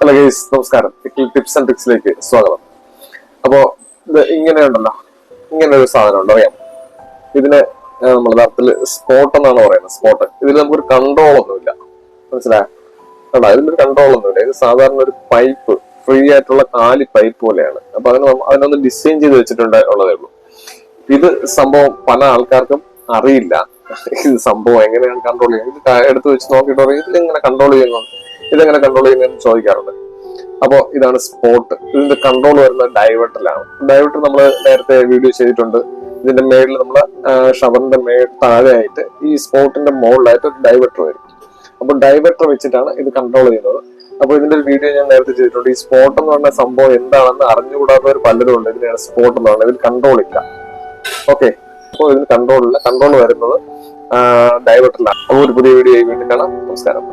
Hello guys, നമസ്കാരം. Tips and ട്രിക്സിലേക്ക് സ്വാഗതം. അപ്പോ ഇത് ഇങ്ങനെയുണ്ടല്ലോ, ഇങ്ങനെ ഒരു സാധനം ഉണ്ട്, അറിയാം. ഇതിന് നമ്മൾ യഥാർത്ഥത്തിൽ സ്പോട്ട് എന്നാണ് പറയുന്നത്. സ്പോട്ട് ഇതിൽ നമുക്കൊരു കൺട്രോൾ ഒന്നുമില്ല, മനസ്സിലായോ? ഇതിലൊരു കൺട്രോൾ ഒന്നുമില്ല. ഇത് സാധാരണ ഒരു പൈപ്പ്, ഫ്രീ ആയിട്ടുള്ള കാലി പൈപ്പ് പോലെയാണ്. അപ്പൊ അതിനൊന്ന് ഡിസൈൻ ചെയ്ത് വെച്ചിട്ടുണ്ട് ഉള്ളതേ ഉള്ളൂ. ഇത് സംഭവം പല ആൾക്കാർക്കും അറിയില്ല. ഇത് സംഭവം എങ്ങനെയാണ് കൺട്രോൾ ചെയ്യുന്നത്, ഇത് എടുത്ത് വെച്ച് നോക്കിയിട്ട് പറയും ഇതിലെങ്ങനെ കൺട്രോൾ ചെയ്യുന്നു, ഇതെങ്ങനെ കൺട്രോൾ ചെയ്യുന്നതെന്ന് ചോദിക്കാറുണ്ട്. അപ്പോൾ ഇതാണ് സ്പോട്ട്. ഇതിന്റെ കൺട്രോൾ വരുന്നത് ഡൈവേർട്ടറിലാണ്. ഡൈവേർട്ടർ നമ്മൾ നേരത്തെ വീഡിയോ ചെയ്തിട്ടുണ്ട്. ഇതിന്റെ മേളിൽ നമ്മൾ ഷവറിന്റെ താഴെയായിട്ട് ഈ സ്പോട്ടിന്റെ മുകളിലായിട്ട് ഒരു ഡൈവേർട്ടർ വരും. അപ്പൊ ഡൈവേർട്ടർ വെച്ചിട്ടാണ് ഇത് കൺട്രോൾ ചെയ്യുന്നത്. അപ്പൊ ഇതിന്റെ ഒരു വീഡിയോ ഞാൻ നേരത്തെ ചെയ്തിട്ടുണ്ട്. ഈ സ്പോട്ട് എന്ന് പറഞ്ഞ സംഭവം എന്താണെന്ന് അറിഞ്ഞുകൂടാത്തവർ പലരും ഉണ്ട്. ഇതിനാണ് സ്പോട്ട് എന്ന് പറയുന്നത്. ഇതിൽ കൺട്രോൾ ഇല്ല. ഓക്കെ, അപ്പോൾ ഇതിന് കൺട്രോൾ ഇല്ല. കൺട്രോൾ വരുന്നത് ഡൈവേർട്ടറിലാണ്. അപ്പോൾ ഒരു പുതിയ വീഡിയോ വീണ്ടും കാണാം. നമസ്കാരം.